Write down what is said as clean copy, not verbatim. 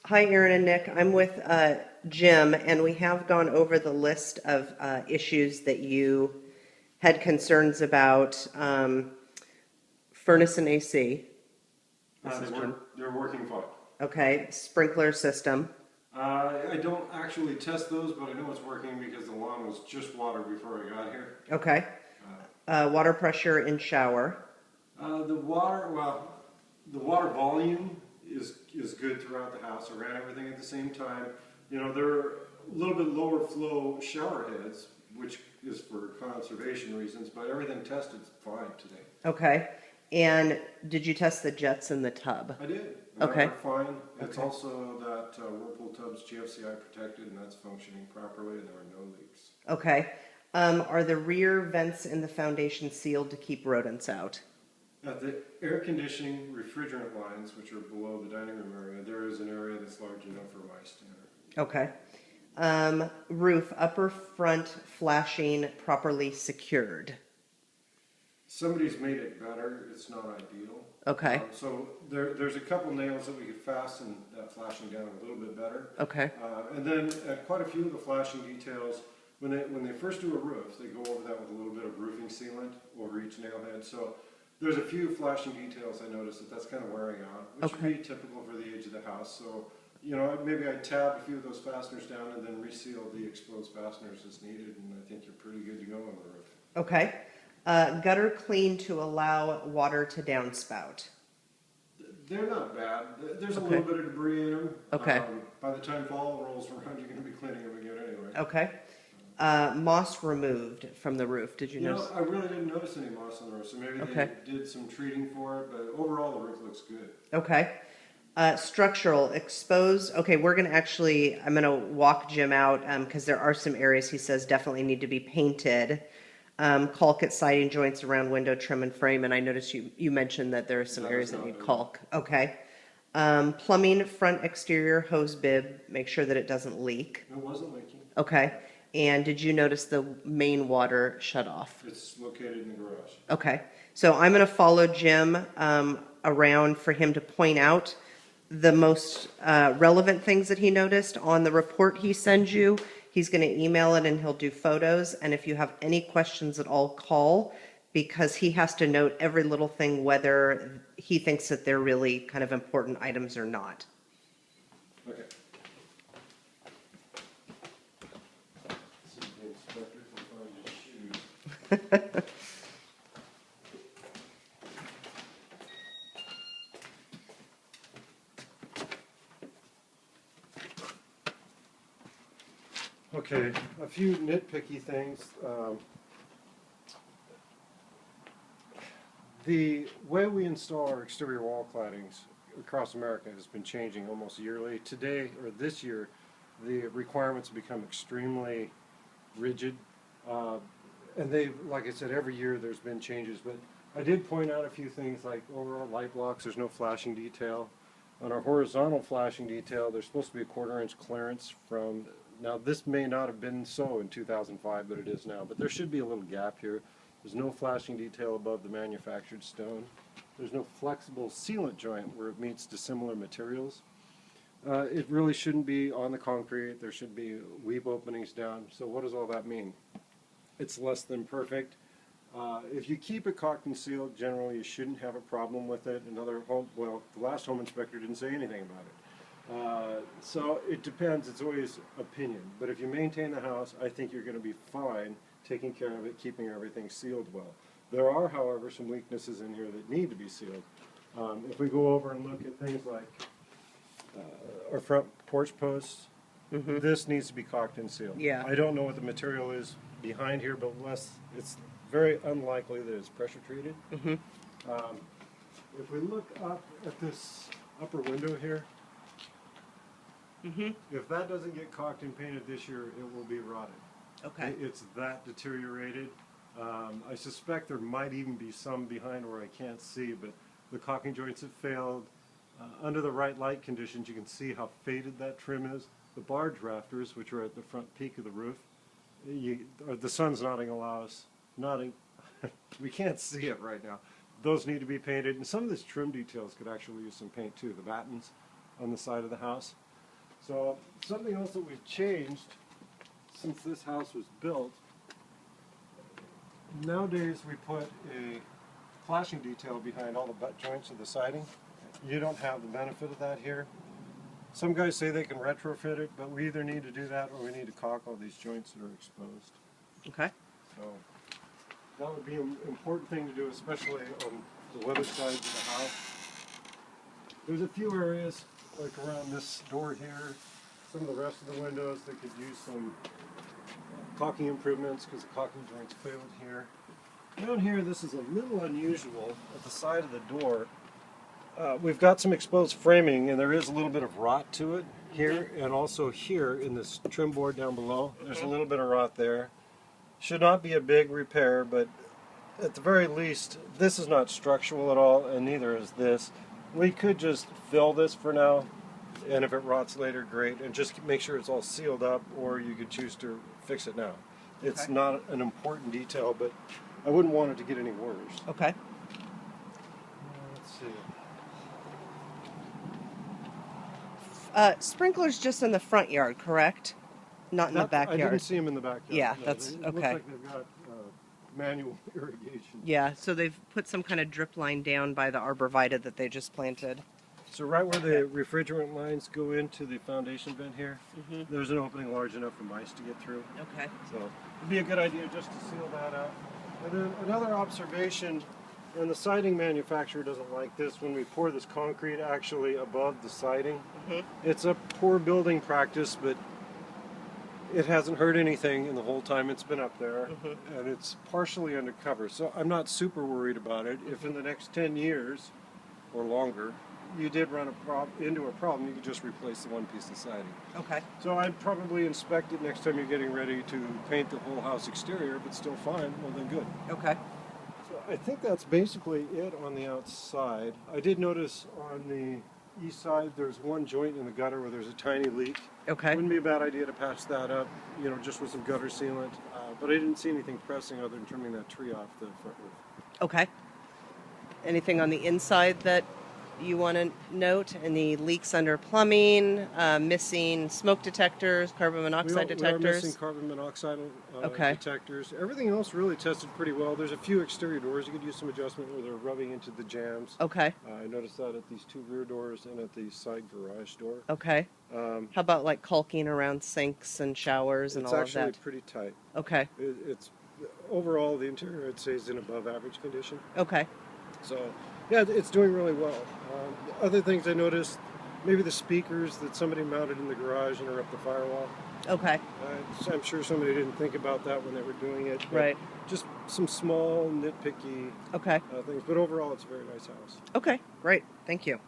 Hi, Aaron and Nick. I'm with Jim, and we have gone over the list of issues that you had concerns about furnace and AC. This is Jim. They're working fine. Okay, sprinkler system. I don't actually test those, but I know it's working because the lawn was just watered before I got here. Okay. Water pressure in shower. The water volume is good throughout the house. I ran everything at the same time. You know, there are a little bit lower flow shower heads, which is for conservation reasons, but everything tested fine today. Okay. And did you test the jets in the tub? I did. Okay. They're fine. It's Okay. also that Whirlpool tub's GFCI protected, and that's functioning properly, and there are no leaks. Okay. Are the rear vents in the foundation sealed to keep rodents out? The air conditioning refrigerant lines, which are below the dining room area, there is an area that's large enough for my standard. Okay. Roof, upper front flashing properly secured. Somebody's made it better. It's not ideal. Okay. So there's a couple nails that we could fasten that flashing down a little bit better. Okay. And then at quite a few of the flashing details, when they first do a roof, they go over that with a little bit of roofing sealant over each nail head. So there's a few flashing details I noticed that's kind of wearing out, which would be typical for the age of the house. So, you know, maybe I tab a few of those fasteners down and then reseal the exposed fasteners as needed, and I think you're pretty good to go on the roof. Okay. Gutter clean to allow water to downspout. They're not bad. There's a little bit of debris in them. Okay. By the time fall rolls around, you're going to be cleaning them again anyway. Okay. Moss removed from the roof. Did you You notice? know, I really didn't notice any moss on the roof, so maybe they did some treating for it, but overall the roof looks good. Okay. Structural exposed. Okay, I'm going to walk Jim out because there are some areas he says definitely need to be painted. Caulk at siding joints around window trim and frame, and I noticed you mentioned that there are some areas that need caulk. Okay. Plumbing, front exterior hose bib, make sure that it doesn't leak. It wasn't leaking. Okay. And did you notice the main water shut off? It's located in the garage. Okay. So I'm going to follow Jim around for him to point out the most relevant things that he noticed on the report he sends you. He's going to email it and he'll do photos. And if you have any questions at all, call, because he has to note every little thing, whether he thinks that they're really kind of important items or not. Okay. See if the inspector can find his shoes. Okay, a few nitpicky things. The way we install our exterior wall claddings across America has been changing almost yearly. Today, or this year, the requirements become extremely rigid. And like I said, every year there's been changes, but I did point out a few things like overall light blocks, there's no flashing detail. On our horizontal flashing detail, there's supposed to be a 1/4 inch clearance from. Now, this may not have been so in 2005, but it is now. But there should be a little gap here. There's no flashing detail above the manufactured stone. There's no flexible sealant joint where it meets dissimilar materials. It really shouldn't be on the concrete. There should be weep openings down. So what does all that mean? It's less than perfect. If you keep it caulked and sealed, generally you shouldn't have a problem with it. The last home inspector didn't say anything about it. So it depends. It's always opinion. But if you maintain the house, I think you're going to be fine taking care of it, keeping everything sealed well. There are, however, some weaknesses in here that need to be sealed. If we go over and look at things like our front porch posts, this needs to be caulked and sealed. Yeah. I don't know what the material is behind here, but it's very unlikely that it's pressure treated. If we look up at this upper window here, if that doesn't get caulked and painted this year, it will be rotted. Okay. It's that deteriorated. I suspect there might even be some behind where I can't see, but the caulking joints have failed. Under the right light conditions, you can see how faded that trim is. The barge rafters, which are at the front peak of the roof, the sun's nodding. We can't see it right now. Those need to be painted, and some of this trim details could actually use some paint too. The battens on the side of the house. So something else that we've changed since this house was built, nowadays we put a flashing detail behind all the butt joints of the siding. You don't have the benefit of that here. Some guys say they can retrofit it, but we either need to do that or we need to caulk all these joints that are exposed. Okay. So that would be an important thing to do, especially on the weather sides of the house. There's a few areas, like around this door here, some of the rest of the windows that could use some caulking improvements because the caulking joints failed here. Down here, this is a little unusual at the side of the door. We've got some exposed framing and there is a little bit of rot to it here and also here in this trim board down below. There's a little bit of rot there. Should not be a big repair, but at the very least, this is not structural at all and neither is this. We could just fill this for now, and if it rots later, great, and just make sure it's all sealed up, or you could choose to fix it now. It's Okay. not an important detail, but I wouldn't want it to get any worse. Okay. Let's see. Sprinklers just in the front yard, correct? Not in the I backyard. didn't see them in the backyard. Yeah, No, that's it okay. looks like they've got manual irrigation. Yeah, so they've put some kind of drip line down by the arborvitae that they just planted. So right where the refrigerant lines go into the foundation vent here, there's an opening large enough for mice to get through. Okay. So it'd be a good idea just to seal that out. And then another observation, and the siding manufacturer doesn't like this, when we pour this concrete actually above the siding. It's a poor building practice, but it hasn't hurt anything in the whole time it's been up there, and it's partially undercover. So I'm not super worried about it. If in the next 10 years or longer, you did run into a problem, you could just replace the one piece of siding. Okay. So I'd probably inspect it next time you're getting ready to paint the whole house exterior. If it's still fine, well then good. Okay. So I think that's basically it on the outside. I did notice on the east side there's one joint in the gutter where there's a tiny leak. Okay. Wouldn't be a bad idea to patch that up, you know, just with some gutter sealant. But I didn't see anything pressing other than trimming that tree off the front roof. Okay. Anything on the inside that you want to note? Any leaks under plumbing? Missing smoke detectors, carbon monoxide We are detectors? missing carbon monoxide Okay. detectors. Everything else really tested pretty well. There's a few exterior doors you could use some adjustment where they're rubbing into the jambs. Okay. I noticed that at these two rear doors and at the side garage door. Okay. How about like caulking around sinks and showers and It's all of actually that? pretty tight. Okay. It's overall the interior I'd say is in above average condition. Okay. So yeah, it's doing really well. Other things I noticed, maybe the speakers that somebody mounted in the garage interrupt the firewall. Okay. I'm sure somebody didn't think about that when they were doing it. But Right. just some small nitpicky Okay. things, but overall it's a very nice house. Okay. Great. Thank you.